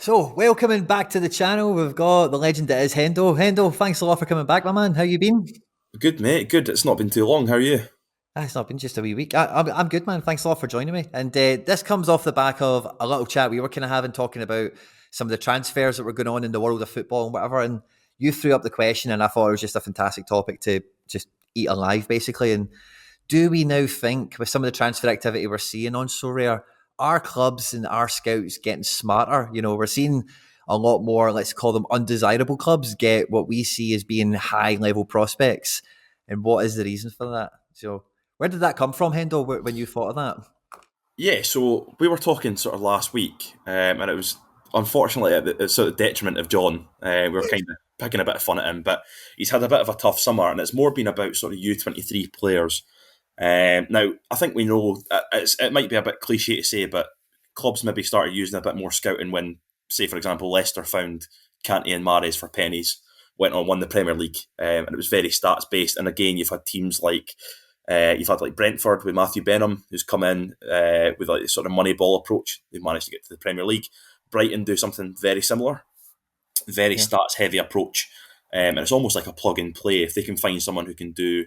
So, welcoming back to the channel, we've got the legend that is Hendo. Hendo, thanks a lot for coming back, my man. How you been? Good, mate. Good. It's not been too long. How are you? It's not been just a wee week. I'm good, man. Thanks a lot for joining me. And this comes off the back of a little chat we were kind of having, talking about some of the transfers that were going on in the world of football and whatever. And you threw up the question, and I thought it was just a fantastic topic to just eat alive, basically. And do we now think, with some of the transfer activity we're seeing on Sorare, our clubs and our scouts getting smarter? You know, we're seeing a lot more, let's call them undesirable clubs, get what we see as being high level prospects. And what is the reason for that? So, where did that come from, Hendo, when you thought of that? Yeah, so we were talking sort of last week, and it was unfortunately at the sort of detriment of John. We were kind of picking a bit of fun at him, but he's had a bit of a tough summer, and it's more been about sort of U23 players. Now, I think we know it might be a bit cliche to say, but clubs maybe started using a bit more scouting when, say, for example, Leicester found Canty and Mahrez for pennies, went on, won the Premier League, and it was very stats based. And again, you've had teams like you've had like Brentford with Matthew Benham, who's come in with like a sort of money ball approach. They've managed to get to the Premier League. Brighton do something very similar, very Yeah. stats heavy approach, and it's almost like a plug and play. If they can find someone who can do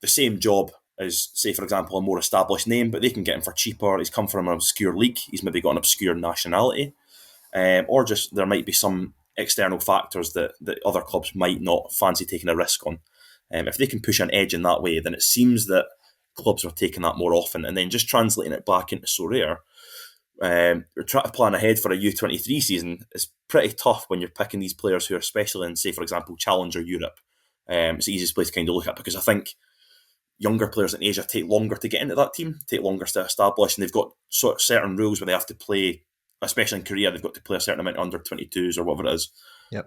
the same job as, say, for example, a more established name, but they can get him for cheaper. He's come from an obscure league. He's maybe got an obscure nationality, or just there might be some external factors that other clubs might not fancy taking a risk on. If they can push an edge in that way, then it seems that clubs are taking that more often, and then just translating it back into Sorare. We're trying to plan ahead for a U23 season. It's pretty tough when you're picking these players who are especially in, say, for example, Challenger Europe. It's the easiest place to kind of look at, because I think younger players in Asia take longer to get into that team, take longer to establish, and they've got sort of certain rules where they have to play, especially in Korea, they've got to play a certain amount of under 22s or whatever it is. Yep.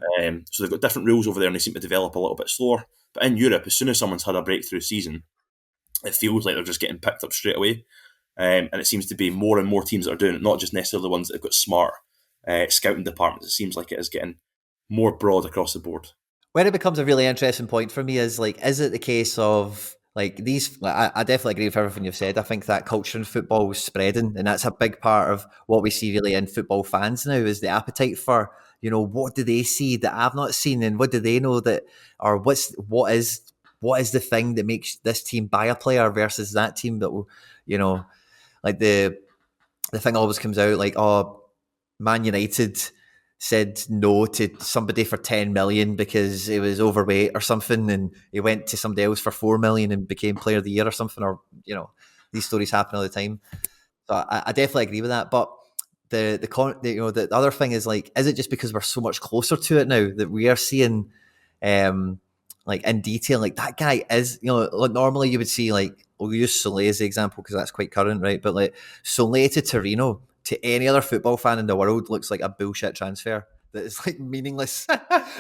So they've got different rules over there, and they seem to develop a little bit slower. But in Europe, as soon as someone's had a breakthrough season, it feels like they're just getting picked up straight away. And it seems to be more and more teams that are doing it, not just necessarily the ones that have got smart scouting departments. It seems like it is getting more broad across the board. Where it becomes a really interesting point for me is like, is it the case of like these? I definitely agree with everything you've said. I think that culture in football is spreading, and that's a big part of what we see really in football fans now is the appetite for, you know, what do they see that I've not seen, and what do they know that, or what is the thing that makes this team buy a player versus that team that will, you know, like the thing always comes out like, oh, Man United said no to somebody for 10 million because he was overweight or something, and he went to somebody else for 4 million and became player of the year or something, or, you know, these stories happen all the time. So I definitely agree with that. But the other thing is like, is it just because we're so much closer to it now that we are seeing like in detail, like that guy is, you know, like normally you would see, like, we'll use Soleil as the example because that's quite current, right? But like Soleil to Torino to any other football fan in the world looks like a bullshit transfer that is like meaningless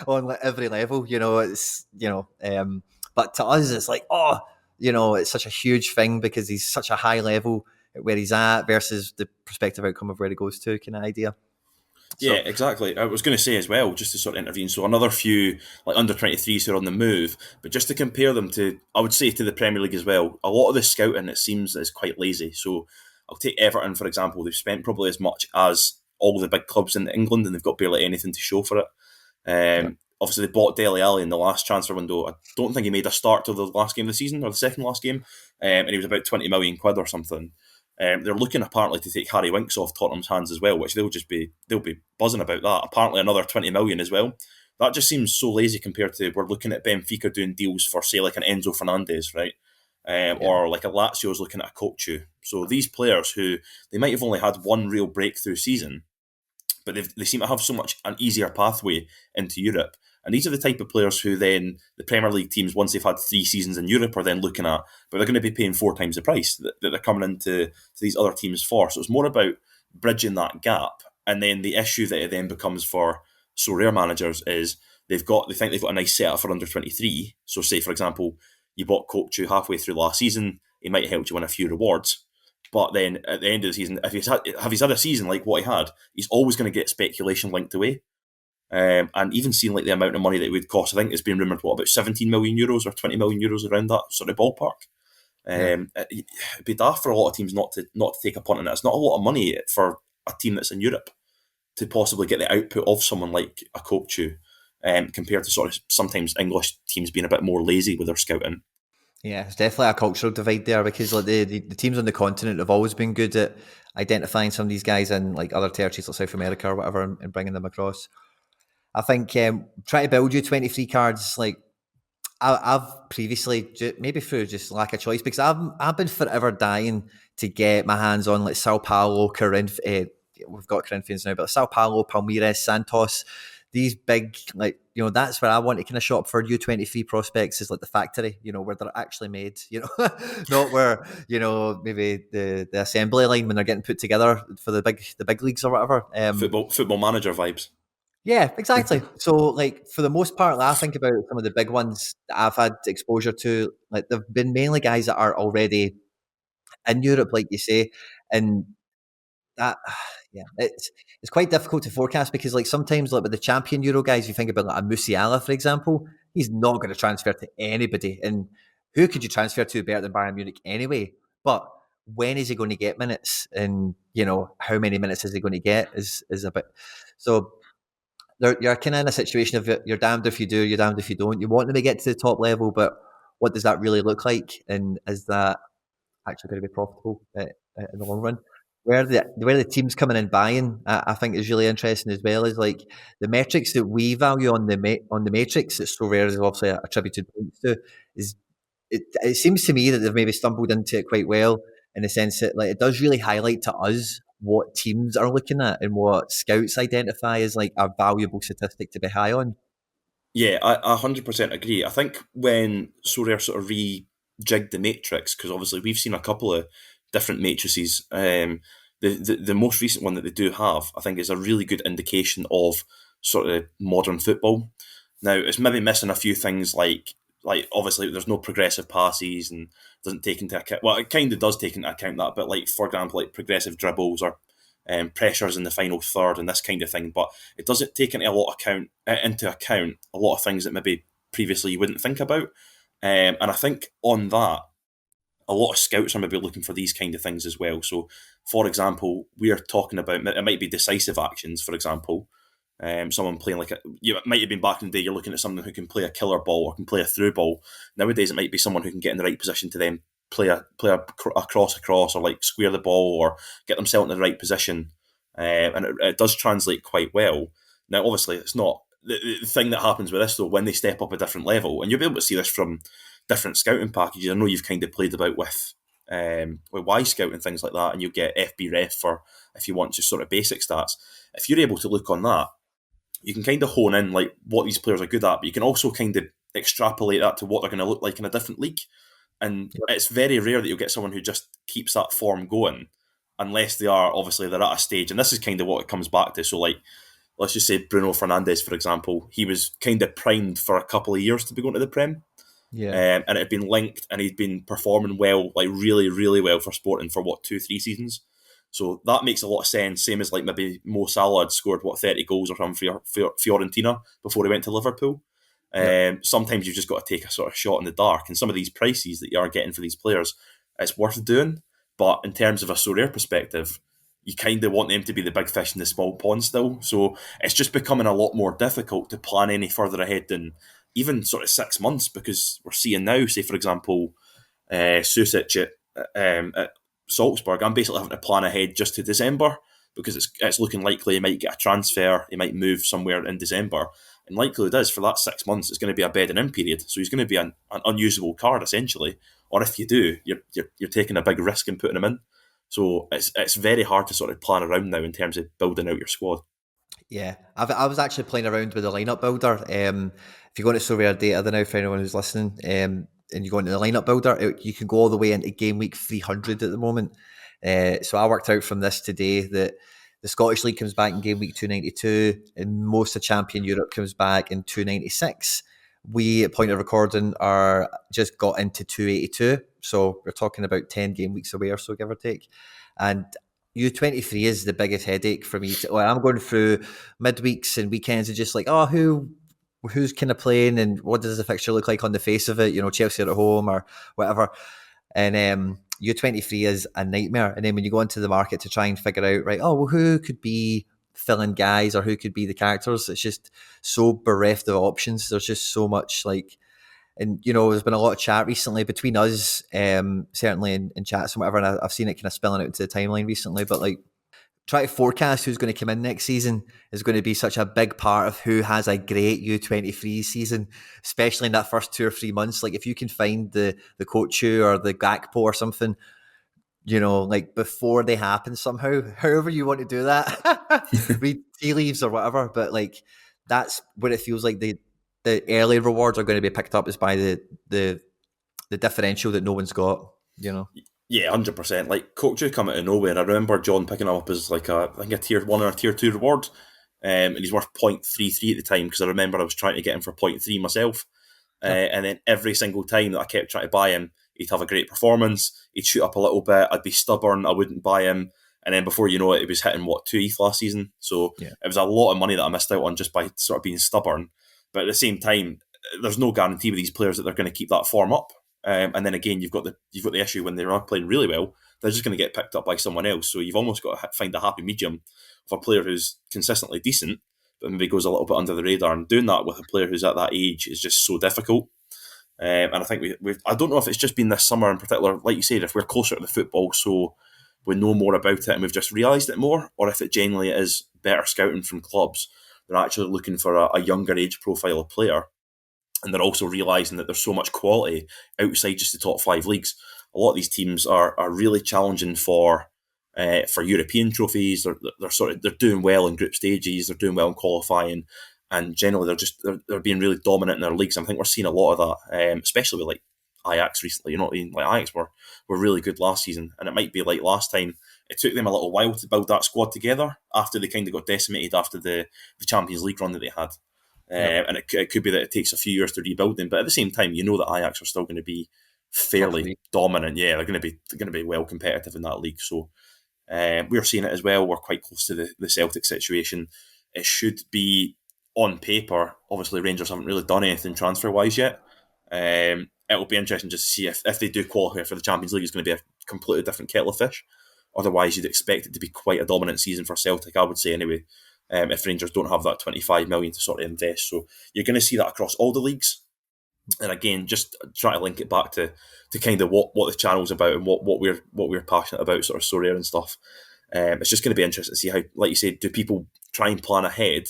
on like every level. You know, it's, you know, but to us it's like, oh, you know, it's such a huge thing because he's such a high level at where he's at versus the prospective outcome of where he goes to, kind of idea. Yeah, So exactly. I was going to say as well, just to sort of intervene. So another few like under 23s who are on the move, but just to compare them to, I would say, to the Premier League as well. A lot of the scouting, it seems, is quite lazy. So I'll take Everton for example. They've spent probably as much as all the big clubs in England, and they've got barely anything to show for it. yeah, Obviously, they bought Dele Alli in the last transfer window. I don't think he made a start till the last game of the season or the second last game, and he was about 20 million quid or something. They're looking apparently to take Harry Winks off Tottenham's hands as well, which they'll be buzzing about that. Apparently another 20 million as well. That just seems so lazy compared to, we're looking at Benfica doing deals for, say, like an Enzo Fernandez, right? yeah, Or like a Lazio's looking at a Kochu. So these players who they might have only had one real breakthrough season, but they seem to have so much an easier pathway into Europe. And these are the type of players who then the Premier League teams, once they've had 3 seasons in Europe, are then looking at, but they're going to be paying 4 times the price that they're coming into to these other teams for. So it's more about bridging that gap. And then the issue that it then becomes for Sorare managers is they think they've got a nice setup for under 23. So say, for example, you bought Kochu halfway through last season, he might have helped you win a few rewards. But then at the end of the season, if he's had a season like what he had, he's always going to get speculation linked away. And even seeing like the amount of money that it would cost, I think it's been rumoured, what, about 17 million euros or 20 million euros, around that sort of ballpark. yeah. It'd be daft for a lot of teams not to take a punt on it. It's not a lot of money for a team that's in Europe. to possibly get the output of someone like a coach compared to sort of sometimes English teams being a bit more lazy with their scouting. Yeah, it's definitely a cultural divide there because like the teams on the continent have always been good at identifying some of these guys in like other territories like South America or whatever and bringing them across. I think trying to build U23 cards, like I've previously, maybe through just lack of choice, because I've been forever dying to get my hands on like Sao Paulo, we've got Corinthians now, but Sao Paulo, Palmeiras, Santos, these big, like, that's where I want to kind of shop for U23 prospects, is like the factory, where they're actually made, not where, maybe the assembly line when they're getting put together for the big leagues or whatever. Football manager vibes. Yeah, exactly. So, like, for the most part, like, I think about some of the big ones that I've had exposure to. Like, they've been mainly guys that are already in Europe, like you say, and that, yeah, it's quite difficult to forecast because, like, sometimes, like with the champion Euro guys, you think about like a Musiala, for example, he's not going to transfer to anybody, and who could you transfer to better than Bayern Munich anyway? But when is he going to get minutes, and how many minutes is he going to get? Is a bit so you're kind of in a situation of you're damned if you do, you're damned if you don't. You want them to get to the top level, but what does that really look like? And is that actually going to be profitable in the long run? Where the teams coming in buying, I think is really interesting as well. Is like the metrics that we value on the matrix that Sorare is obviously attributed points to. Is it seems to me that they've maybe stumbled into it quite well in the sense that like it does really highlight to us what teams are looking at and what scouts identify as like a valuable statistic to be high on. Yeah, I 100% agree. I think when Sorare sort of rejigged the matrix, because obviously we've seen a couple of different matrices. The most recent one that they do have, I think, is a really good indication of sort of modern football. Now, it's maybe missing a few things like obviously there's no progressive passes and doesn't take into account. Well, it kind of does take into account that, but like for example, like progressive dribbles or pressures in the final third and this kind of thing. But it doesn't take into account a lot of things that maybe previously you wouldn't think about. And I think on that, a lot of scouts are maybe looking for these kind of things as well. So, for example, we are talking about it might be decisive actions. For example, someone playing it might have been back in the day. You're looking at someone who can play a killer ball or can play a through ball. Nowadays, it might be someone who can get in the right position to then play a cross across or like square the ball or get themselves in the right position, and it does translate quite well. Now, obviously, it's not the thing that happens with this though when they step up a different level, and you'll be able to see this from different scouting packages. I know you've kind of played about with Y Scout and things like that, and you get FB Ref for if you want just sort of basic stats. If you're able to look on that, you can kind of hone in like what these players are good at, but you can also kind of extrapolate that to what they're going to look like in a different league. And Yep. it's very rare that you'll get someone who just keeps that form going, unless they're at a stage. And this is kind of what it comes back to. So, like, let's just say Bruno Fernandes, for example, he was kind of primed for a couple of years to be going to the Prem. Yeah. And it had been linked and he'd been performing well, like really, really well for Sporting for 2-3 seasons. So that makes a lot of sense. Same as like maybe Mo Salah had scored 30 goals or something for Fiorentina before he went to Liverpool. Yep. Sometimes you've just got to take a sort of shot in the dark, and some of these prices that you are getting for these players, it's worth doing. But in terms of a Sorare perspective, you kind of want them to be the big fish in the small pond still. So it's just becoming a lot more difficult to plan any further ahead than even sort of 6 months, because we're seeing now, say for example, Susic at Salzburg. I'm basically having to plan ahead just to December because it's looking likely he might get a transfer, he might move somewhere in December, and likelihood is for that 6 months it's going to be a bedding in period. So he's going to be an unusable card essentially. Or if you do, you're taking a big risk in putting him in. So it's very hard to sort of plan around now in terms of building out your squad. Yeah, I was actually playing around with the lineup builder. If you go into Sorare data, I don't know for anyone who's listening, and you go into the lineup builder, you can go all the way into game week 300 at the moment. So I worked out from this today that the Scottish League comes back in game week 292, and most of Champion Europe comes back in 296. We, at point of recording, are just got into 282. So we're talking about 10 game weeks away or so, give or take. And U23 is the biggest headache for me. I'm going through midweeks and weekends and just like, oh, who's kind of playing and what does the fixture look like on the face of it? Chelsea are at home or whatever. And U23 is a nightmare. And then when you go into the market to try and figure out, right, oh, well, who could be fill in guys or who could be the characters. It's just so bereft of options. There's just so much like, and there's been a lot of chat recently between us, certainly in chats and whatever, and I've seen it kind of spilling out into the timeline recently. But like, try to forecast who's going to come in next season is going to be such a big part of who has a great U23 season, especially in that first 2 or 3 months. Like if you can find the Kochu or the Gakpo or something, like before they happen somehow, however you want to do that, read tea leaves or whatever. But like that's what it feels like. The early rewards are going to be picked up is by the differential that no one's got. Yeah, 100%. Like Kochu coming out of nowhere. I remember John picking him up as like I think a tier 1 or a tier 2 reward. And he's worth 0.33 at the time, because I remember I was trying to get him for 0.3 myself. And then every single time that I kept trying to buy him, he'd have a great performance, he'd shoot up a little bit, I'd be stubborn, I wouldn't buy him. And then before you know it, he was hitting, 2 ETH last season. So Yeah. it was a lot of money that I missed out on just by sort of being stubborn. But at the same time, there's no guarantee with these players that they're going to keep that form up. And then again, you've got the issue when they're not playing really well, they're just going to get picked up by someone else. So you've almost got to find a happy medium of a player who's consistently decent, but maybe goes a little bit under the radar. And doing that with a player who's at that age is just so difficult. And I think I don't know if it's just been this summer in particular, like you said, if we're closer to the football, so we know more about it and we've just realised it more, or if it genuinely is better scouting from clubs. They're actually looking for a younger age profile of player, and they're also realising that there's so much quality outside just the top 5 leagues. A lot of these teams are really challenging for European trophies. They're doing well in group stages. They're doing well in qualifying, and generally they're being really dominant in their leagues. I think we're seeing a lot of that, especially with like Ajax recently. You know what I mean? Like Ajax were really good last season, and it might be like last time. It took them a little while to build that squad together after they kind of got decimated after the Champions League run that they had. And it could be that it takes a few years to rebuild them, but at the same time, you know that Ajax are still going to be fairly dominant. Yeah, they're going to be well competitive in that league. So we're seeing it as well. We're quite close to the Celtic situation. It should be on paper. Obviously, Rangers haven't really done anything transfer wise yet. It'll be interesting just to see if they do qualify for the Champions League. It's going to be a completely different kettle of fish. Otherwise, you'd expect it to be quite a dominant season for Celtic, I would say anyway. If Rangers don't have that 25 million to sort of invest. So you're going to see that across all the leagues. And again, just trying to link it back to kind of what the channel's about and what we're passionate about, sort of Sorare and stuff. It's just going to be interesting to see how, like you said, do people try and plan ahead?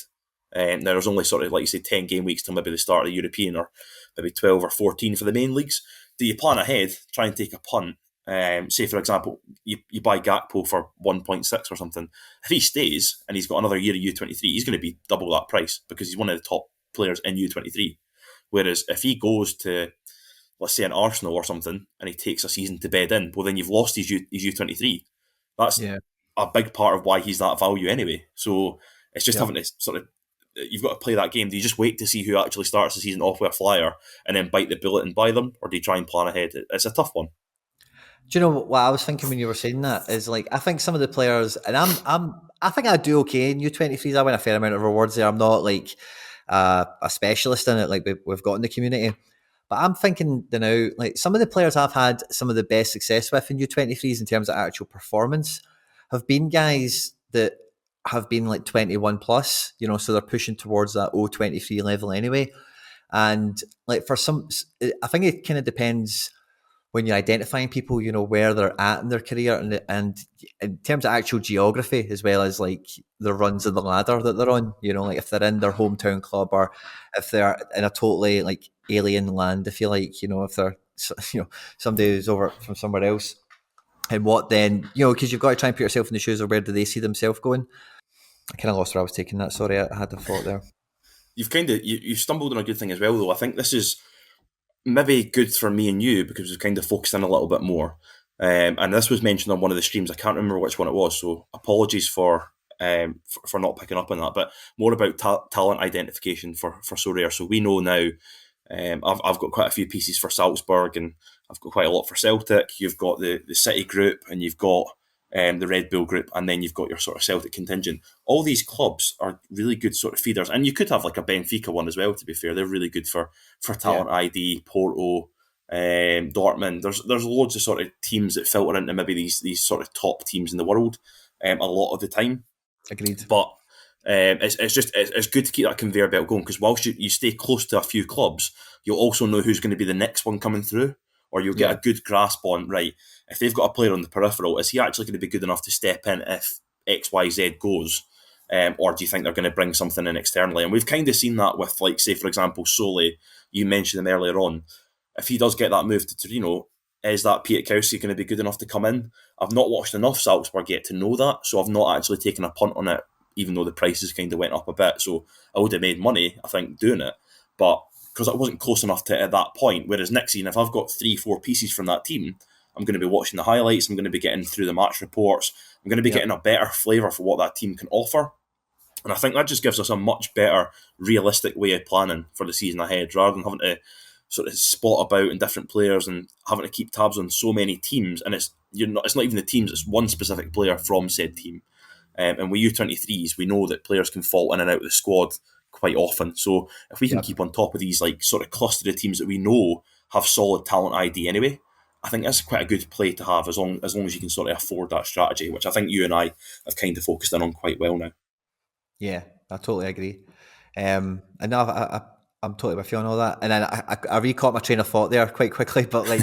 Now there's only sort of, like you say, 10 game weeks till maybe the start of the European, or maybe 12 or 14 for the main leagues. Do you plan ahead, try and take a punt? Say, for example, you buy Gakpo for 1.6 or something. If he stays and he's got another year of U23, he's going to be double that price because he's one of the top players in U23. Whereas if he goes to, let's say, an Arsenal or something, and he takes a season to bed in, well, then you've lost his U23. That's a big part of why he's that value anyway. So it's just having to sort of, you've got to play that game. Do you just wait to see who actually starts the season off with a flyer and then bite the bullet and buy them, or do you try and plan ahead? It's a tough one. Do you know what I was thinking when you were saying that is, like, I think some of the players, and I think I do okay in U23s. I win a fair amount of rewards there. I'm not like a specialist in it like we've got in the community, but I'm thinking now, like, some of the players I've had some of the best success with in U23s in terms of actual performance have been guys that have been like 21 plus, so they're pushing towards that O23 level anyway. And like for some, I think it kind of depends when you're identifying people, where they're at in their career, and in terms of actual geography, as well as like the runs of the ladder that they're on, like if they're in their hometown club, or if they're in a totally like alien land, if you like, if they're, somebody who's over from somewhere else. And what then, because you've got to try and put yourself in the shoes of where do they see themselves going. I kind of lost where I was taking that. Sorry, I had a thought there. You've kind of, you've stumbled on a good thing as well, though. I think this is maybe good for me and you because we've kind of focused in a little bit more. And this was mentioned on one of the streams. I can't remember which one it was, so apologies for not picking up on that. But more about talent identification for Sorare. So we know now. I've got quite a few pieces for Salzburg, and I've got quite a lot for Celtic. You've got the City group, and you've got the Red Bull group, and then you've got your sort of Celtic contingent. All these clubs are really good sort of feeders, and you could have like a Benfica one as well. To be fair, they're really good for talent ID. Porto, Dortmund. There's loads of sort of teams that filter into maybe these sort of top teams in the world a lot of the time. Agreed. But It's good to keep that conveyor belt going because whilst you stay close to a few clubs, you'll also know who's going to be the next one coming through, or you'll get Yeah, a good grasp on, right, if they've got a player on the peripheral, is he actually going to be good enough to step in if XYZ goes? Or do you think they're going to bring something in externally? And we've kind of seen that with, like, say, for example, Sole. You mentioned him earlier on. If he does get that move to Torino, is that Pietkowski going to be good enough to come in? I've not watched enough Salzburg yet to know that, so I've not actually taken a punt on it, even though the prices kind of went up a bit. So I would have made money, I think, doing it. But because I wasn't close enough to it at that point, whereas next season, if I've got 3, 4 pieces from that team, I'm going to be watching the highlights, I'm going to be getting through the match reports, I'm going to be yeah, getting a better flavour for what that team can offer. And I think that just gives us a much better, realistic way of planning for the season ahead, rather than having to sort of spot about in different players and having to keep tabs on so many teams. And it's not even the teams; it's one specific player from said team. And with U23s, we know that players can fall in and out of the squad quite often. So if we can yeah. keep on top of these like sort of cluster of teams that we know have solid talent ID anyway, I think that's quite a good play to have as long as you can sort of afford that strategy, which I think you and I have kind of focused in on quite well now. Yeah, I totally agree. And no, I'm totally with you on all that. And then I recaught my train of thought there quite quickly. But like,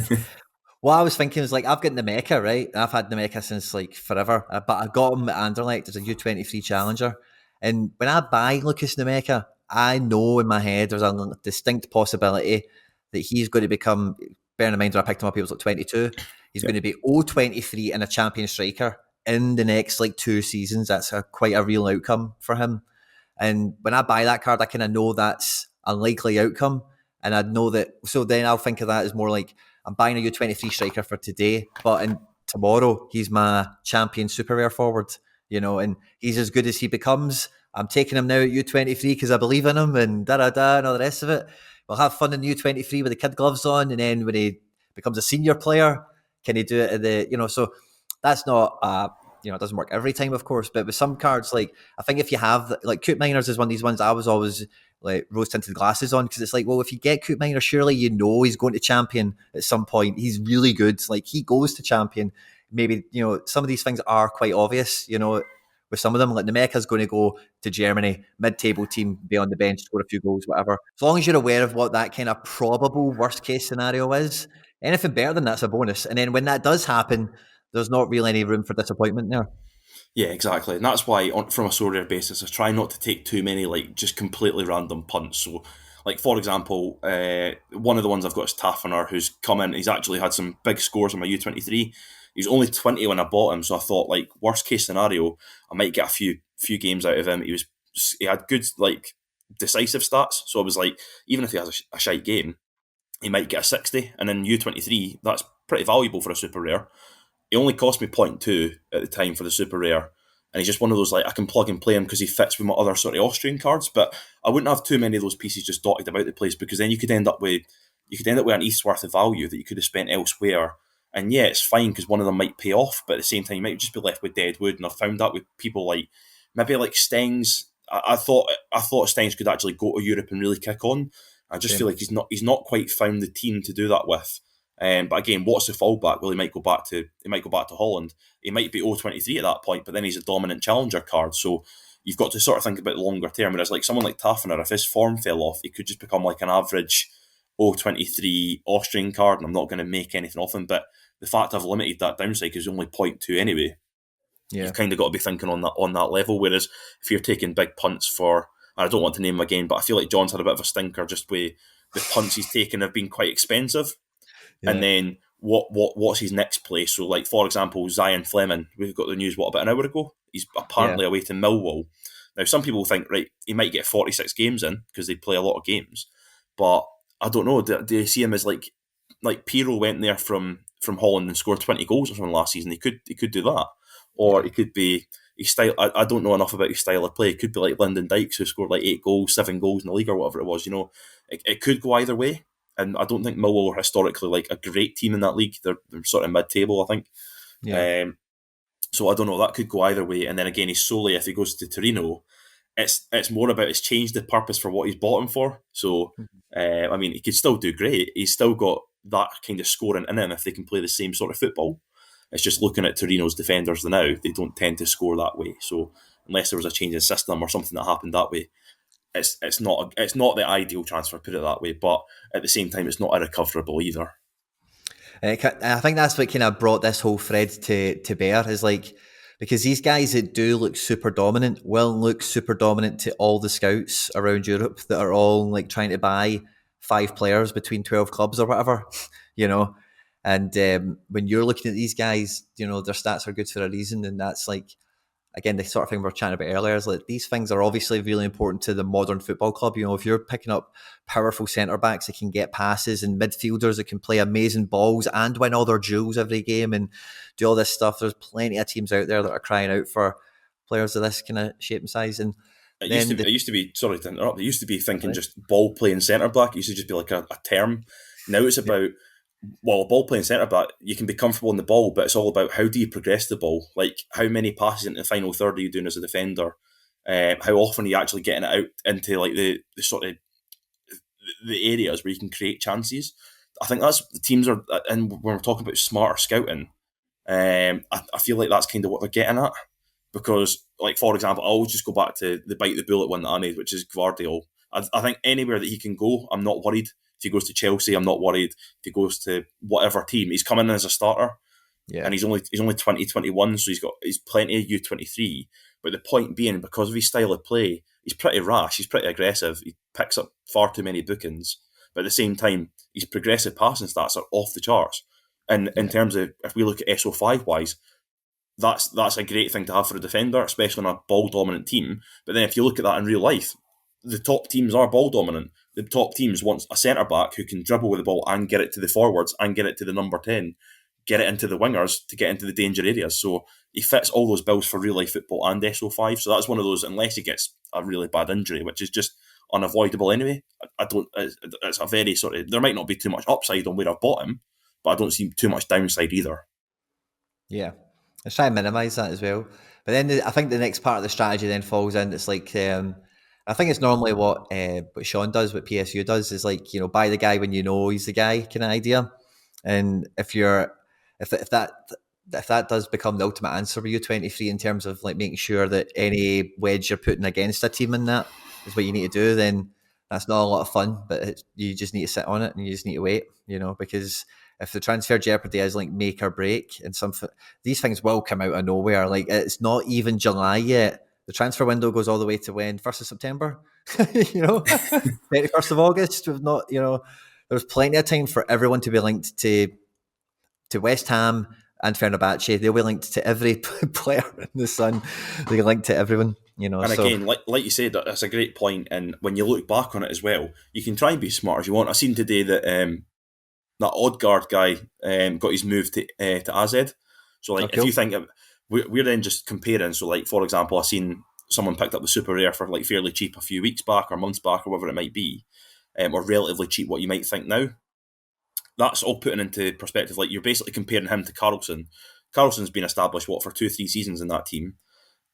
what I was thinking was like, I've got Nemeka, right? And I've had Nemeka since like forever. But I got him at Anderlecht as a U23 challenger. And when I buy Lucas Nemeka, I know in my head there's a distinct possibility that he's going to become, bearing in mind when I picked him up, he was like 22. He's Yeah. going to be O23 and a champion striker in the next like 2 seasons. That's quite a real outcome for him. And when I buy that card, I kind of know that's a likely outcome. And I know that, so then I'll think of that as more like I'm buying a U23 striker for today, but in tomorrow, he's my champion super rare forward, and he's as good as he becomes. I'm taking him now at U23 because I believe in him and da da da and all the rest of it. We'll have fun in U23 with the kid gloves on. And then when he becomes a senior player, can he do it at so that's not, it doesn't work every time, of course, but with some cards, like, I think if you have, like, Coop Miners is one of these ones I was always like rose tinted glasses on because it's like, well, if you get Coop Miner, surely he's going to champion at some point. He's really good. Like, he goes to champion. Maybe, some of these things are quite obvious, with some of them. Like, Nemeka's going to go to Germany, mid table team, be on the bench, score a few goals, whatever. As long as you're aware of what that kind of probable worst case scenario is, anything better than that's a bonus. And then when that does happen, there's not really any room for disappointment there. Yeah, exactly, and that's why, from a Sorare basis, I try not to take too many like just completely random punts. So, like for example, one of the ones I've got is Taffiner, who's come in. He's actually had some big scores on my U23. He's only 20 when I bought him, so I thought, like, worst case scenario, I might get a few games out of him. He had good like decisive stats, so I was like, even if he has a shite game, he might get a 60, and in U23 that's pretty valuable for a super rare. He only cost me point 0.2 at the time for the super rare, and he's just one of those, like, I can plug and play him because he fits with my other sort of Austrian cards. But I wouldn't have too many of those pieces just dotted about the place, because then you could end up with an ETH's worth of value that you could have spent elsewhere. And yeah, it's fine because one of them might pay off, but at the same time you might just be left with dead wood. And I've found that with people like maybe like Stengs. I thought Stengs could actually go to Europe and really kick on. I just feel Same. like he's not quite found the team to do that with. But again, what's the fallback? Well, he might go back to Holland. He might be O23 at that point, but then he's a dominant challenger card. So you've got to sort of think about the longer term. Whereas like someone like Taffiner, if his form fell off, he could just become like an average O23 Austrian card, and I'm not going to make anything off him. But the fact I've limited that downside because he's only point 0.2 anyway, Yeah. you've kind of got to be thinking on that level. Whereas if you're taking big punts for, I don't want to name him again, but I feel like John's had a bit of a stinker just with the punts he's taken have been quite expensive. And Yeah. then what's his next place? So, like, for example, Zion Fleming, we got the news about an hour ago. He's Yeah. apparently away to Millwall. Now, some people think, right, he might get 46 games in because they play a lot of games, but I don't know. Do you see him as like Pirlo went there from Holland and scored 20 goals or something last season? He could do that, or Yeah. he could be his style. I don't know enough about his style of play. It could be like Lyndon Dykes, who scored like 8 goals, 7 goals in the league or whatever it was. It could go either way. And I don't think Millwall are historically like a great team in that league. They're sort of mid-table, I think. Yeah. So I don't know. That could go either way. And then again, he's solely, if he goes to Torino, it's more about, it's changed the purpose for what he's bought him for. So I mean, he could still do great. He's still got that kind of scoring in him if they can play the same sort of football. It's just looking at Torino's defenders now; they don't tend to score that way. So unless there was a change in system or something that happened that way. It's not the ideal transfer, put it that way, but at the same time, it's not irrecoverable either. I think that's what kind of brought this whole thread to bear is like, because these guys that do look super dominant will look super dominant to all the scouts around Europe that are all like trying to buy 5 players between 12 clubs or whatever, you know. And when you're looking at these guys, you know, their stats are good for a reason. And that's like, again, the sort of thing we were chatting about earlier is like these things are obviously really important to the modern football club. You know, if you're picking up powerful centre backs that can get passes and midfielders that can play amazing balls and win all their duels every game and do all this stuff, there's plenty of teams out there that are crying out for players of this kind of shape and size. And then It used to be. Sorry to interrupt. It used to be thinking just ball playing centre back. It used to just be like a term. Now it's about, well, a ball playing centre back, you can be comfortable in the ball, but it's all about how do you progress the ball? Like, how many passes into the final third are you doing as a defender? How often are you actually getting it out into like the sort of the areas where you can create chances? I think that's the teams are, and when we're talking about smarter scouting, I feel like that's kind of what they're getting at. Because, like, for example, I always just go back to the bite the bullet one that I made, which is Gvardiol. I think anywhere that he can go, I'm not worried. If he goes to Chelsea, I'm not worried. If he goes to whatever team, he's coming in as a starter, and he's only 2021, so he's plenty of U23. But the point being, because of his style of play, he's pretty rash, he's pretty aggressive, he picks up far too many bookings. But at the same time, his progressive passing stats are off the charts. And in terms of, if we look at SO5 wise, that's a great thing to have for a defender, especially on a ball dominant team. But then if you look at that in real life, the top teams are ball dominant. The top teams want a centre back who can dribble with the ball and get it to the forwards and get it to the number 10, get it into the wingers to get into the danger areas. So he fits all those bills for real life football and SO5. So that's one of those, unless he gets a really bad injury, which is just unavoidable anyway. I don't. It's a very sort of, there might not be too much upside on where I've bought him, but I don't see too much downside either. Yeah, let's try and minimise that as well. But then I think the next part of the strategy then falls in. It's like I think it's normally what Sean does, what PSU does, is like, you know, buy the guy when you know he's the guy kind of idea. And if that does become the ultimate answer for U23 in terms of like making sure that any wedge you're putting against a team in that is what you need to do, then that's not a lot of fun. But you just need to sit on it and you just need to wait, you know, because if the transfer jeopardy is like make or break, and these things will come out of nowhere. Like, it's not even July yet. The transfer window goes all the way to when? 1st of September? You know, 31st of August. We've not, you know, there's plenty of time for everyone to be linked to West Ham and Fenerbahce. They'll be linked to every player in the Sun. They get linked to everyone, you know. And so, again, like you said, that's a great point. And when you look back on it as well, you can try and be smart as you want. I seen today that that Odegaard guy got his move to AZ. So, like, cool. if you think of, we're then just comparing. So, like, for example, I seen someone picked up the Super Rare for like fairly cheap a few weeks back or months back or whatever it might be, or relatively cheap, what you might think now. That's all putting into perspective. Like, you're basically comparing him to Carlson. Carlson's been established, for 2-3 seasons in that team.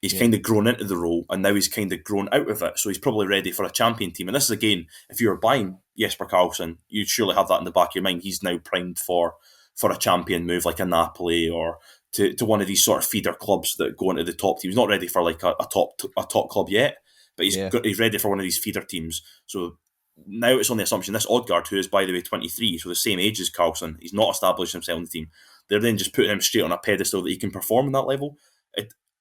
He's kind of grown into the role, and now he's kind of grown out of it. So he's probably ready for a champion team. And this is, again, if you were buying Jesper Karlsson, you'd surely have that in the back of your mind. He's now primed for a champion move, like a Napoli or to one of these sort of feeder clubs that go into the top team. He's not ready for like a top club yet, but he's ready for one of these feeder teams. So now it's on the assumption this Odegaard, who is, by the way, 23, so the same age as Karlsson, he's not established himself in the team. They're then just putting him straight on a pedestal that he can perform on that level.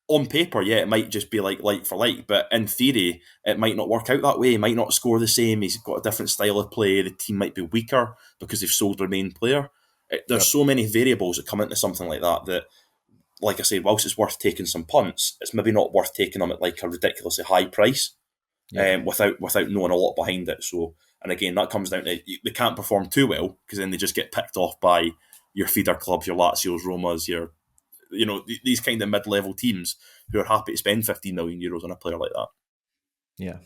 On paper, it might just be like for like, but in theory, it might not work out that way. He might not score the same. He's got a different style of play. The team might be weaker because they've sold their main player. There's so many variables that come into something like that, like I said, whilst it's worth taking some punts, it's maybe not worth taking them at like a ridiculously high price, without knowing a lot behind it. So, and again, that comes down to they can't perform too well because then they just get picked off by your feeder clubs, your Lazios, Romas, these kind of mid-level teams who are happy to spend 15 million euros on a player like that. Yeah,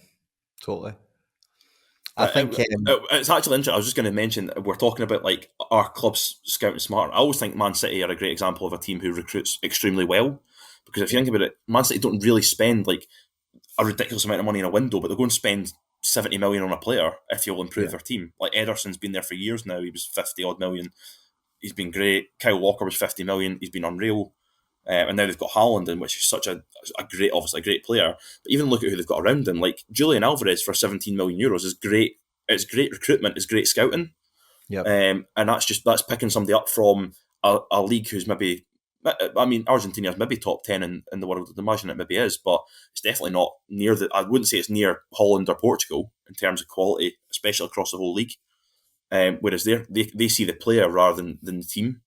totally. I think it's actually interesting. I was just going to mention, we're talking about like our clubs scouting smart. I always think Man City are a great example of a team who recruits extremely well, because if you think about it, Man City don't really spend like a ridiculous amount of money in a window, but they're going to spend 70 million on a player if you'll improve their team. Like Ederson's been there for years now. He was 50 odd million. He's been great. Kyle Walker was 50 million. He's been unreal. And now they've got Haaland in, which is such a great, obviously a great player. But even look at who they've got around him. Like Julian Alvarez for 17 million euros is great. It's great recruitment. It's great scouting. Yep. And that's picking somebody up from a league who's maybe, I mean, Argentina is maybe top 10 in the world. I'd imagine it maybe is, but it's definitely not near I wouldn't say it's near Holland or Portugal in terms of quality, especially across the whole league. Whereas they see the player rather than the team.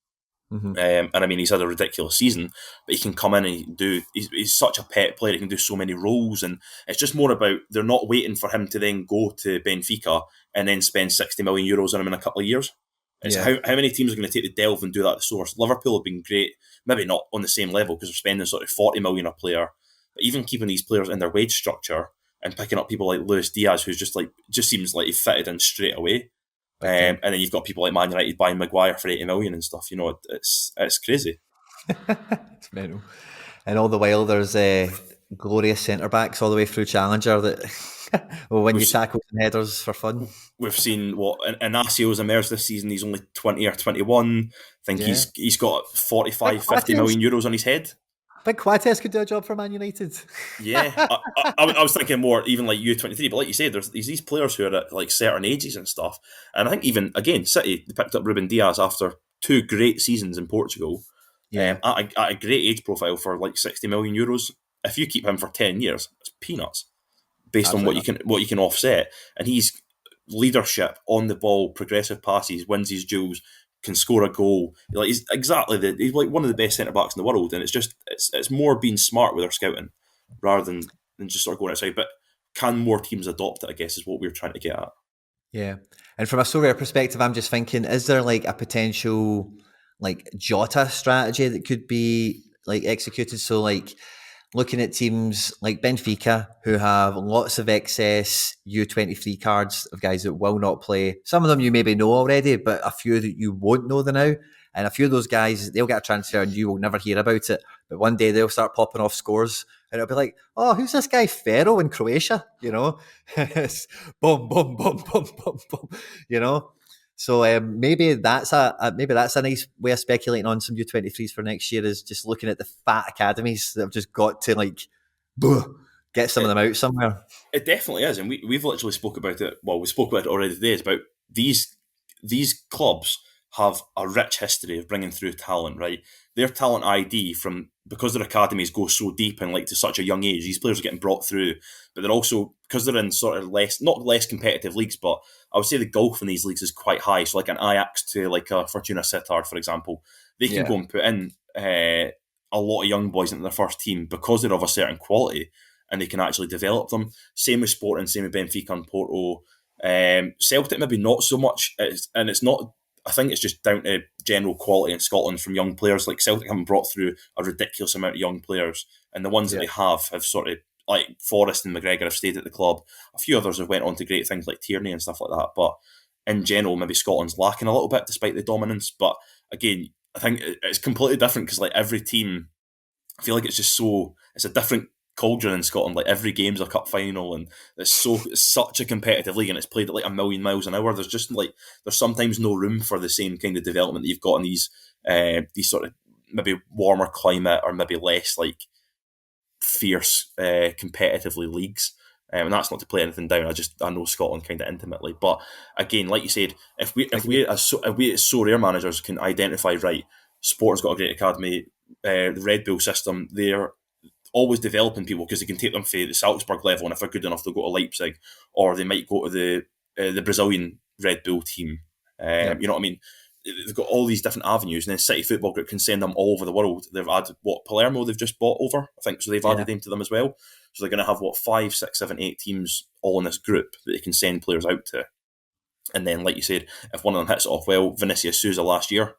Mm-hmm. And I mean, he's had a ridiculous season, but he can come in and he's such a pet player. He can do so many roles, and it's just more about they're not waiting for him to then go to Benfica and then spend 60 million euros on him in a couple of years. It's Yeah. how many teams are going to take the delve and do that at the source? Liverpool have been great, maybe not on the same level because they're spending sort of 40 million a player, but even keeping these players in their wage structure and picking up people like Luis Diaz, who's just seems like he fitted in straight away. And then you've got people like Man United buying Maguire for 80 million and stuff. You know, it's crazy. It's mental. And all the while, there's glorious centre backs all the way through Challenger that will win you tackles and headers for fun. We've seen what Inacio's emerged this season. He's only 20 or 21. I think he's got 45, 50 million euros on his head. Big Quates could do a job for Man United. Yeah, I was thinking more even like U23, but like you said, there's these players who are at like certain ages and stuff. And I think even again, City they picked up Ruben Diaz after 2 great seasons in Portugal. Yeah, at a great age profile for like 60 million euros. If you keep him for 10 years, it's peanuts based on what you can offset. And he's leadership on the ball, progressive passes, wins his duels, can score a goal. Like he's like one of the best centre backs in the world, and it's more being smart with our scouting rather than just sort of going outside. But can more teams adopt it? I guess is what we're trying to get at. yeah. And from a Sorare perspective, I'm just thinking: is there like a potential like Jota strategy that could be like executed? So like looking at teams like Benfica, who have lots of excess U23 cards of guys that will not play. Some of them you maybe know already, but a few that you won't know the now. And a few of those guys, they'll get a transfer and you will never hear about it. But one day they'll start popping off scores and it'll be like, oh, who's this guy Ferro in Croatia? You know, boom, boom, boom, boom, boom, boom, you know. So maybe that's a nice way of speculating on some U23s for next year is just looking at the fat academies that have just got to like get some of them out somewhere. It definitely is, and we've literally spoke about it. Well, we spoke about it already today. It's about these clubs have a rich history of bringing through talent. Right, their talent ID from because their academies go so deep and like to such a young age. These players are getting brought through, but they're also because they're in sort of not less competitive leagues, but I would say the golf in these leagues is quite high. So like an Ajax to like a Fortuna Sittard, for example, they can go and put in a lot of young boys into their first team because they're of a certain quality and they can actually develop them. Same with Sporting, same with Benfica and Porto. Celtic maybe not so much, and it's not. I think it's just down to general quality in Scotland from young players. Like Celtic haven't brought through a ridiculous amount of young players, and the ones that they have sort of like Forrest and McGregor have stayed at the club. A few others have went on to great things like Tierney and stuff like that. But in general, maybe Scotland's lacking a little bit despite the dominance. But again, I think it's completely different because like every team, I feel like it's a different cauldron in Scotland. Like every game's a cup final, and it's such a competitive league, and it's played at like a million miles an hour. There's just like there's sometimes no room for the same kind of development that you've got in these sort of maybe warmer climate or maybe less like fierce competitively leagues. And that's not to play anything down. I know Scotland kind of intimately, but again, like you said, if we as Sorare managers can identify right, Sporting's got a great academy, the Red Bull system, they're always developing people because they can take them for the Salzburg level, and if they're good enough, they'll go to Leipzig, or they might go to the Brazilian Red Bull team. You know what I mean? They've got all these different avenues, and then City Football Group can send them all over the world. They've added Palermo they've just bought over, I think, so they've added them to them as well. So they're going to have 5, 6, 7, 8 teams all in this group that they can send players out to. And then, like you said, if one of them hits it off well, Vinicius Souza last year,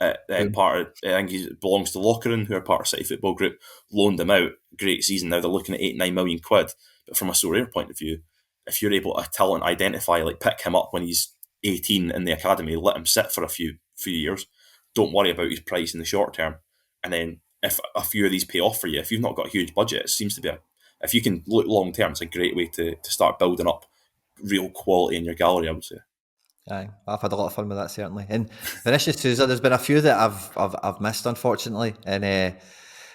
part of, I think he belongs to Locheren, who are part of City Football Group, loaned him out. Great season. Now they're looking at 8-9 million quid. But from a Sorare point of view, if you're able to talent identify, like pick him up when he's 18 in the academy, let him sit for a few years. Don't worry about his price in the short term. And then if a few of these pay off for you, if you've not got a huge budget, it seems to be if you can look long term, it's a great way to start building up real quality in your gallery, I would say. Aye, I've had a lot of fun with that certainly. And Vinicius Souza, there's been a few that I've missed unfortunately, and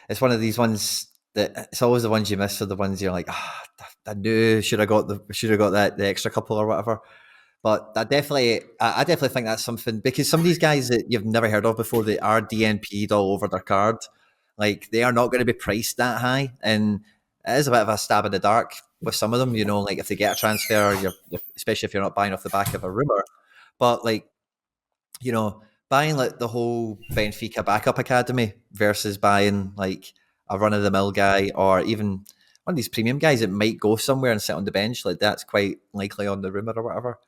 it's one of these ones that it's always the ones you miss are the ones you're like, I knew should have got that the extra couple or whatever. But I definitely think that's something because some of these guys that you've never heard of before, they are DNP'd all over their card. Like they are not going to be priced that high, and it is a bit of a stab in the dark with some of them. You know, like if they get a transfer, especially if you're not buying off the back of a rumor. But like buying like the whole Benfica backup academy versus buying like a run of the mill guy or even one of these premium guys that might go somewhere and sit on the bench, like that's quite likely on the rumor or whatever.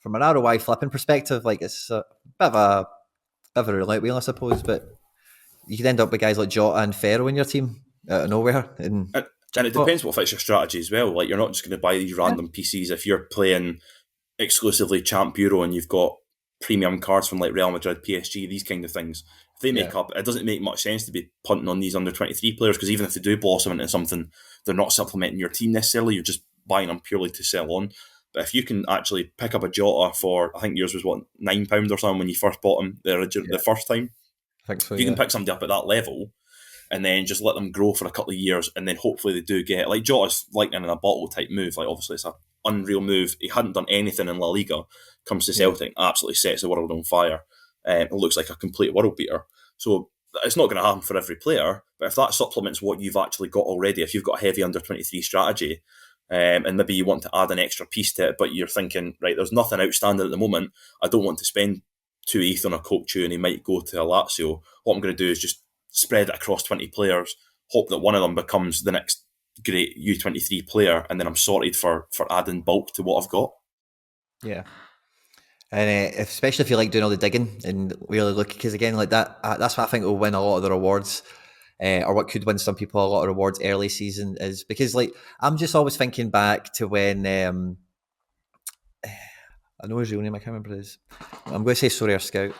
From an ROI flipping perspective, like it's a bit of a roulette wheel, I suppose. But you could end up with guys like Jota and Ferro in your team out of nowhere. And it depends what fits your strategy as well. Like you're not just going to buy these random PCs if you're playing exclusively Champ Euro and you've got premium cards from like Real Madrid, PSG, these kind of things. If they make up, it doesn't make much sense to be punting on these under 23 players because even if they do blossom into something, they're not supplementing your team necessarily. You're just buying them purely to sell on. But if you can actually pick up a Jota for, I think yours was what, £9 or something when you first bought him the first time. I think so. If you can pick somebody up at that level and then just let them grow for a couple of years and then hopefully they do get, like Jota's lightning in a bottle type move. Like obviously it's a unreal move. He hadn't done anything in La Liga. Comes to Celtic, absolutely sets the world on fire. It looks like a complete world beater. So it's not going to happen for every player, but if that supplements what you've actually got already, if you've got a heavy under 23 strategy, and maybe you want to add an extra piece to it, but you're thinking, right, there's nothing outstanding at the moment. I don't want to spend 2 ETH on a Coach and he might go to a Lazio. What I'm going to do is just spread it across 20 players, hope that one of them becomes the next great U23 player, and then I'm sorted for adding bulk to what I've got. Yeah. And especially if you like doing all the digging and really look, because again, like that's what I think will win a lot of the rewards, or what could win some people a lot of rewards early season is because like I'm just always thinking back to when I know his real name, I can't remember his. I'm going to say Sorare Scout.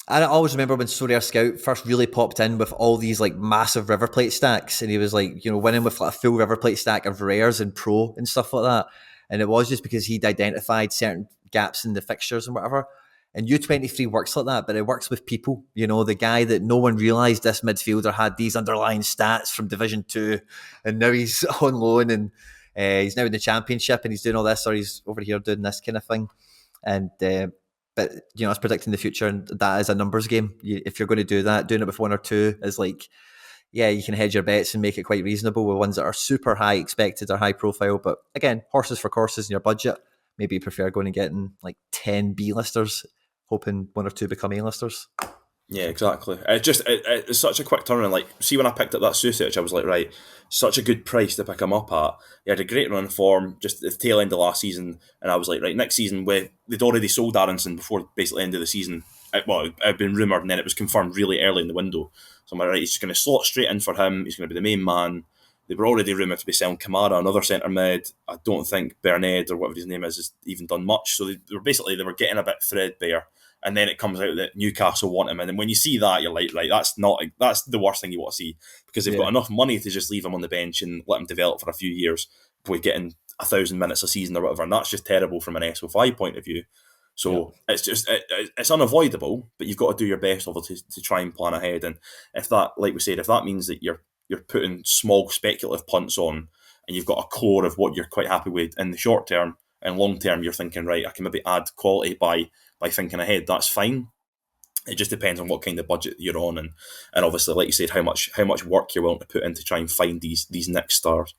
I always remember when Sorare Scout first really popped in with all these like massive River Plate stacks, and he was like, winning with like a full River Plate stack of rares and pro and stuff like that. And it was just because he'd identified certain gaps in the fixtures and whatever. And U23 works like that, but it works with people. The guy that no one realised this midfielder had these underlying stats from Division 2, and now he's on loan and he's now in the Championship and he's doing all this, or he's over here doing this kind of thing. And but it's predicting the future, and that is a numbers game. If you're going to do that, doing it with one or two is like, yeah, you can hedge your bets and make it quite reasonable with ones that are super high expected or high profile. But again, horses for courses in your budget. Maybe you prefer going and getting like 10 B-listers, hoping one or two become A-listers. Yeah, exactly. It's such a quick turnaround. Like, see, when I picked up that Susic, I was like, right, such a good price to pick him up at. He had a great run form, just the tail end of last season, and I was like, right, next season, they'd already sold Aronson before basically the end of the season. It had been rumoured, and then it was confirmed really early in the window. So I'm like, right, he's just going to slot straight in for him. He's going to be the main man. They were already rumoured to be selling Kamara, another centre mid. I don't think Bernard or whatever his name is has even done much. So they were getting a bit threadbare. And then it comes out that Newcastle want him, and then when you see that, you're like, right, that's the worst thing you want to see, because they've got enough money to just leave him on the bench and let him develop for a few years with getting 1,000 minutes a season or whatever, and that's just terrible from an SO5 point of view. So it's just it's unavoidable, but you've got to do your best to try and plan ahead. And if that, like we said, if that means that you're putting small speculative punts on, and you've got a core of what you're quite happy with in the short term, and long term you're thinking, right, I can maybe add quality by thinking ahead, that's fine. It just depends on what kind of budget you're on, and obviously, like you said, how much work you're willing to put in to try and find these next stars.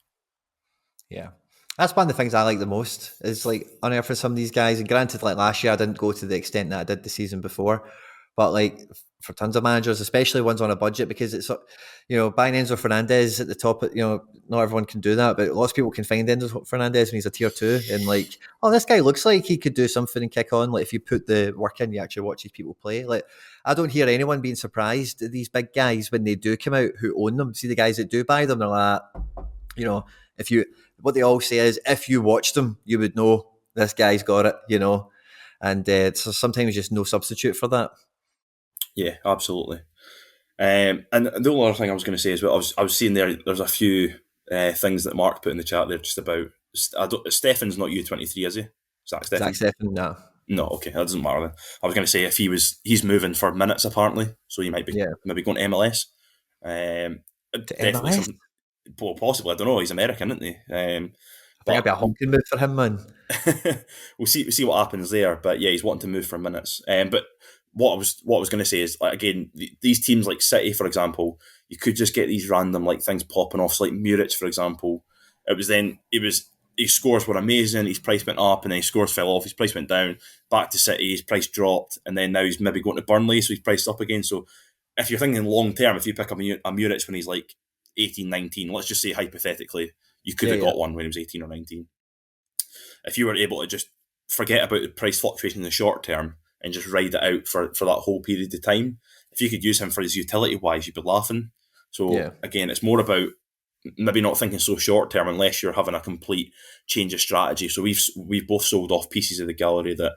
Yeah. That's one of the things I like the most is like unearthing some of these guys. And granted, like last year, I didn't go to the extent that I did the season before, but like for tons of managers, especially ones on a budget, because it's, buying Enzo Fernandez at the top, not everyone can do that, but lots of people can find Enzo Fernandez when he's a tier 2 and like, oh, this guy looks like he could do something and kick on. Like if you put the work in, you actually watch these people play. Like I don't hear anyone being surprised at these big guys when they do come out who own them. See the guys that do buy them, they're like, what they all say is, if you watched them, you would know this guy's got it, and so sometimes just no substitute for that. Yeah, absolutely. And the only other thing I was going to say as well, I was seeing there's a few things that Mark put in the chat there just about, Stefan's not U23, is he? Zach Stefan? Zach Stefan, no. No, okay, that doesn't matter then. I was going to say, if he's moving for minutes apparently, so he might be maybe going to MLS. To Definitely MLS? something. Well, possibly. I don't know. He's American, isn't he? I think it'd But be a honking move for him, man. we'll see what happens there. But yeah, he's wanting to move for minutes. But what I was going to say is, like, again, these teams like City, for example, you could just get these random like things popping off. So like Muric, for example, his scores were amazing. His price went up, and then his scores fell off. His price went down. Back to City, his price dropped, and then now he's maybe going to Burnley, so he's priced up again. So if you're thinking long term, if you pick up a Muric when he's like 18, 19, let's just say hypothetically, you could Yeah, have yeah. got one when he was 18 or 19. If you were able to just forget about the price fluctuation in the short term and just ride it out for that whole period of time, if you could use him for his utility wise, you'd be laughing. So Yeah. again, it's more about maybe not thinking so short term unless you're having a complete change of strategy. So we've both sold off pieces of the gallery that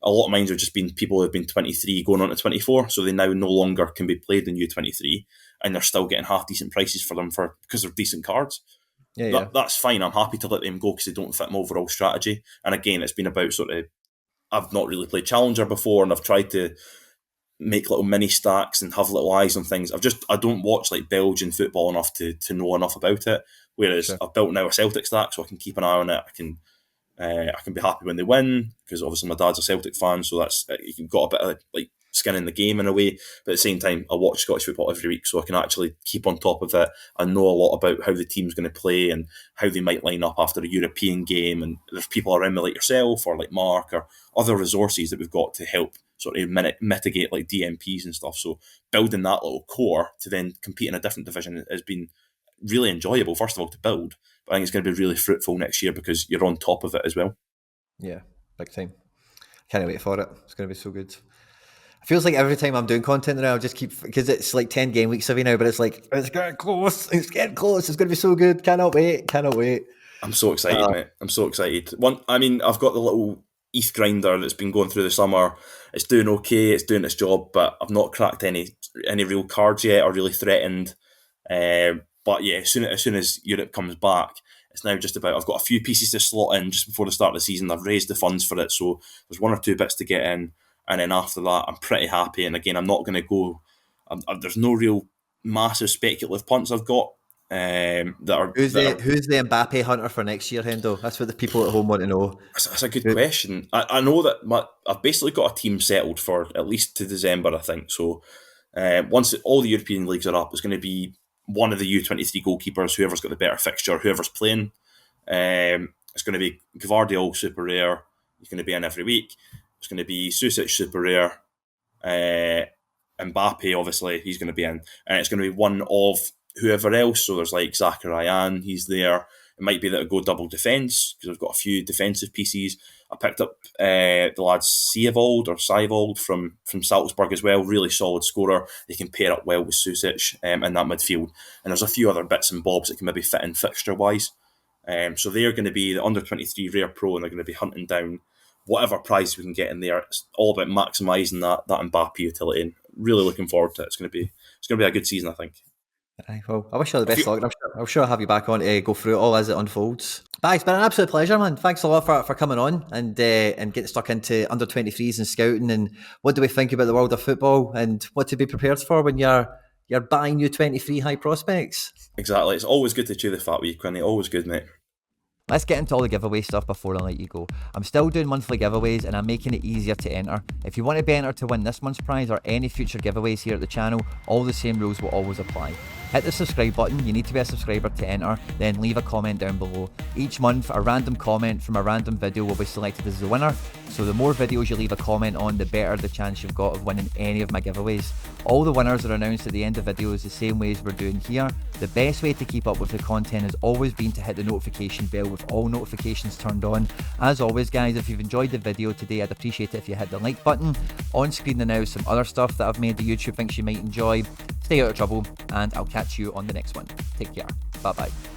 a lot of mine have just been people who've been 23 going on to 24, so they now no longer can be played in U23, and they're still getting half decent prices for them because they're decent cards. Yeah, yeah. That's fine. I'm happy to let them go because they don't fit my overall strategy. And again, it's been about sort of, I've not really played Challenger before, and I've tried to make little mini stacks and have little eyes on things. I don't watch like Belgian football enough to know enough about it. Whereas Sure. I've built now a Celtic stack, so I can keep an eye on it. I can be happy when they win because obviously my dad's a Celtic fan, so that's you've got a bit of like skin in the game in a way. But at the same time, I watch Scottish football every week, so I can actually keep on top of it and know a lot about how the team's going to play and how they might line up after a European game. And there's people around me like yourself or like Mark or other resources that we've got to help sort of mitigate like DMPs and stuff. So building that little core to then compete in a different division has been really enjoyable, first of all, to build. But I think it's going to be really fruitful next year because you're on top of it as well. Yeah, big time. Can't wait for it. It's going to be so good. It feels like every time I'm doing content now, I'll just keep, because it's like 10 game weeks every now, but it's like, it's getting close. It's getting close. It's going to be so good. Cannot wait. Cannot wait. I'm so excited, mate. I'm so excited. I've got the little ETH grinder that's been going through the summer. It's doing okay. It's doing its job, but I've not cracked any real cards yet or really threatened. But yeah, as soon as Europe comes back, it's now just about, I've got a few pieces to slot in just before the start of the season. I've raised the funds for it, so there's one or two bits to get in, and then after that, I'm pretty happy. And again, I'm not going to go. There's no real massive speculative punts I've got. Who's the Mbappe hunter for next year, Hendo? That's what the people at home want to know. That's a good question. I know that I've basically got a team settled for at least to December, I think. So once all the European leagues are up, it's going to be one of the U23 goalkeepers, whoever's got the better fixture, whoever's playing. It's going to be Gvardiol super rare. He's going to be in every week. It's going to be Susic super rare. Mbappe, obviously, he's going to be in. And it's going to be one of whoever else. So there's like Zacharian, he's there. It might be that I go double defence because I've got a few defensive pieces. I picked up the lad Seivold from Salzburg as well. Really solid scorer. They can pair up well with Susic in that midfield. And there's a few other bits and bobs that can maybe fit in fixture-wise. So they're going to be the under-23 Rare Pro, and they're going to be hunting down whatever prize we can get in there. It's all about maximising that Mbappe utility. And really looking forward to it. It's going to be a good season, I think. Well, I wish you all the best luck. I'm sure I'll have you back on to go through it all as it unfolds. But it's been an absolute pleasure, man. Thanks a lot for coming on and getting stuck into under 23s and scouting, and what do we think about the world of football and what to be prepared for when you're buying U23 high prospects. Exactly. It's always good to chew the fat with you, Quinny. Always good, mate. Let's get into all the giveaway stuff before I let you go. I'm still doing monthly giveaways and I'm making it easier to enter. If you want to be entered to win this month's prize or any future giveaways here at the channel, all the same rules will always apply. Hit the subscribe button, you need to be a subscriber to enter, then leave a comment down below. Each month, a random comment from a random video will be selected as the winner, so the more videos you leave a comment on, the better the chance you've got of winning any of my giveaways. All the winners are announced at the end of videos the same way as we're doing here. The best way to keep up with the content has always been to hit the notification bell with all notifications turned on. As always guys, if you've enjoyed the video today, I'd appreciate it if you hit the like button. On screen now is some other stuff that I've made that YouTube thinks you might enjoy. Stay out of trouble, and I'll catch you on the next one. Take care. Bye bye.